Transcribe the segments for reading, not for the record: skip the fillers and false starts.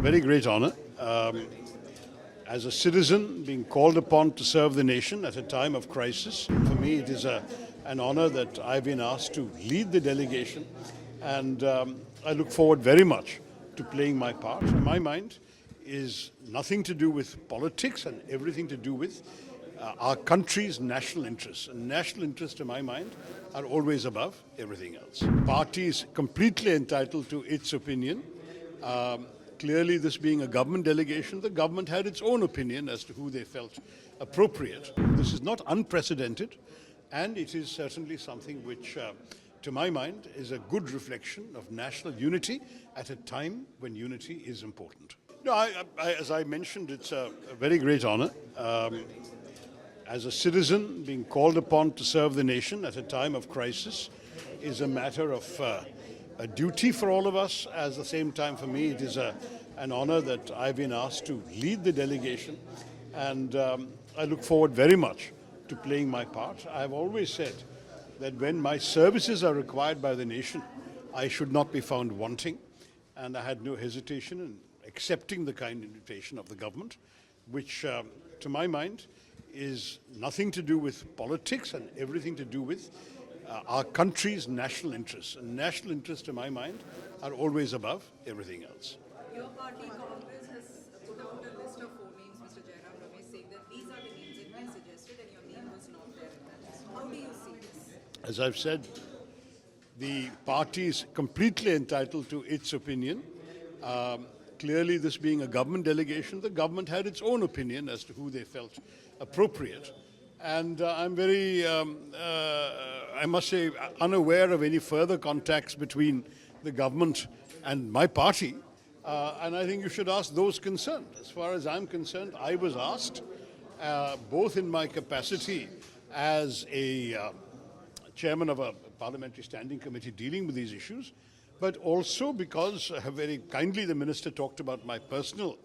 very great honor. As a citizen being called upon to serve the nation at a time of crisis, for me it is an honor that I've been asked to lead the delegation, and I look forward very much to playing my part. In my mind is nothing to do with politics and everything to do with our country's national interests. And national interests, to my mind, are always above everything else. Party is completely entitled to its opinion. Clearly, this being a government delegation, the government had its own opinion as to who they felt appropriate. This is not unprecedented, and it is certainly something which, to my mind, is a good reflection of national unity at a time when unity is important. No, as I mentioned, it's a very great honor. As a citizen being called upon to serve the nation at a time of crisis is a matter of a duty for all of us. At the same time, for me, it is an honor that I've been asked to lead the delegation, and I look forward very much to playing my part. I've always said that when my services are required by the nation, I should not be found wanting, and I had no hesitation in accepting the kind invitation of the government, which, to my mind, is nothing to do with politics and everything to do with our country's national interests. And national interests, to my mind, are always above everything else. Your party, Congress, has put out a list of 4 names, Mr. Jairam Ramesh, saying that these are the names that we suggested and your name was not there in that list. How do you see this? As I've said, the party is completely entitled to its opinion. Clearly, this being a government delegation, the government had its own opinion as to who they felt appropriate. And I'm very, I must say, unaware of any further contacts between the government and my party. And I think you should ask those concerned. As far as I'm concerned, I was asked, both in my capacity as a chairman of a parliamentary standing committee dealing with these issues, but also because very kindly the minister talked about my personal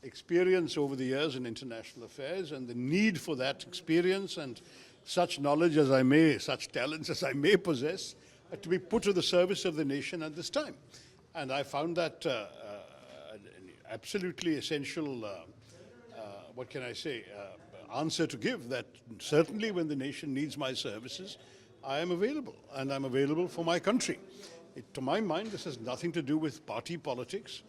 experience over the years in international affairs and the need for that experience and such knowledge as I may, such talents as I may possess, to be put to the service of the nation at this time. And I found that an absolutely essential, what can I say, answer to give, that certainly when the nation needs my services, I am available, and I'm available for my country. To my mind, this has nothing to do with party politics.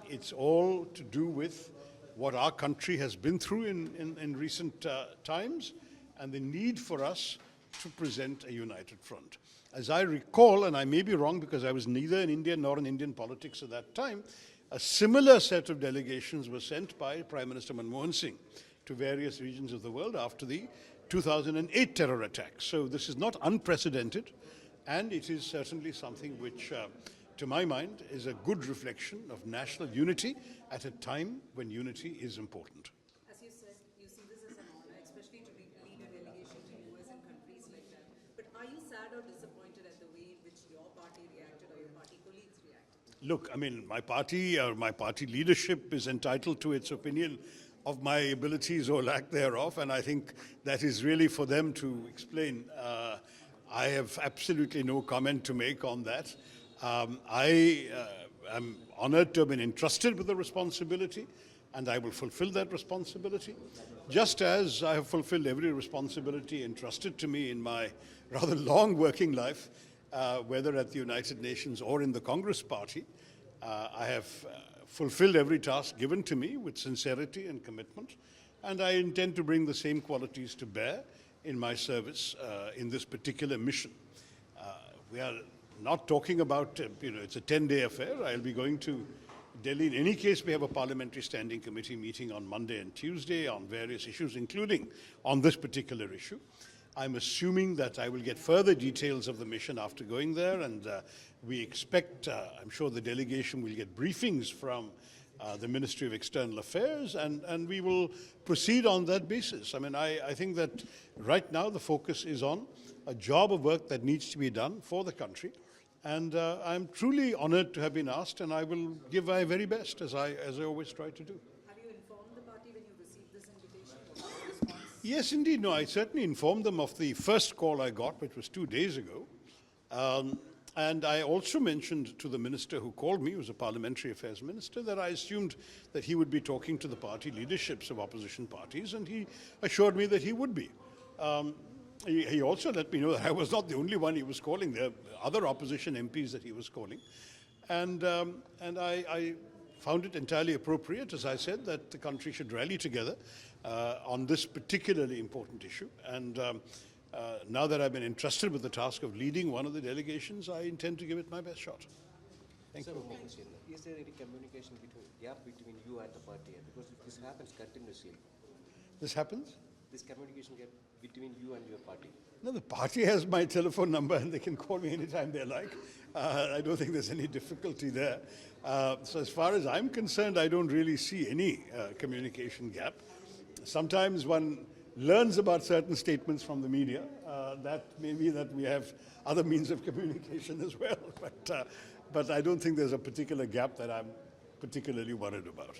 It's all to do with what our country has been through in recent times and the need for us to present a united front. As I recall, and I may be wrong because I was neither in India nor in Indian politics at that time, a similar set of delegations were sent by Prime Minister Manmohan Singh to various regions of the world after the 2008 terror attacks. So this is not unprecedented. And it is certainly something which, to my mind, is a good reflection of national unity at a time when unity is important. As you said, you see this as an honor, especially to lead a delegation to US and countries like that. But are you sad or disappointed at the way in which your party reacted or your party colleagues reacted? Look, I mean, my party leadership is entitled to its opinion of my abilities or lack thereof, and I think that is really for them to explain. I have absolutely no comment to make on that. I am honored to have been entrusted with the responsibility, and I will fulfill that responsibility, just as I have fulfilled every responsibility entrusted to me in my rather long working life, whether at the United Nations or in the Congress Party. I have fulfilled every task given to me with sincerity and commitment, and I intend to bring the same qualities to bear in my service in this particular mission. We are not talking about, it's a 10-day affair. I'll be going to Delhi. In any case, we have a parliamentary standing committee meeting on Monday and Tuesday on various issues, including on this particular issue. I'm assuming that I will get further details of the mission after going there, and we expect, I'm sure the delegation will get briefings from the Ministry of External Affairs, and we will proceed on that basis. I mean, I think that right now the focus is on a job of work that needs to be done for the country, and I'm truly honored to have been asked, and I will give my very best, as I always try to do. Have you informed the party when you received this invitation? What was the response? Yes, indeed. No, I certainly informed them of the first call I got, which was 2 days ago. And I also mentioned to the minister who called me, who was a parliamentary affairs minister, that I assumed that he would be talking to the party leaderships of opposition parties, and he assured me that he would be. He also let me know that I was not the only one he was calling. There are other opposition MPs that he was calling. And I found it entirely appropriate, as I said, that the country should rally together on this particularly important issue. And now that I've been entrusted with the task of leading one of the delegations, I intend to give it my best shot. Thank you. One question. Is there any communication gap between you and the party? Because this happens continuously. This happens? This communication gap between you and your party. No, the party has my telephone number and they can call me anytime they like. I don't think there's any difficulty there. So as far as I'm concerned, I don't really see any communication gap. Sometimes one learns about certain statements from the media. That may be that we have other means of communication as well. But I don't think there's a particular gap that I'm particularly worried about.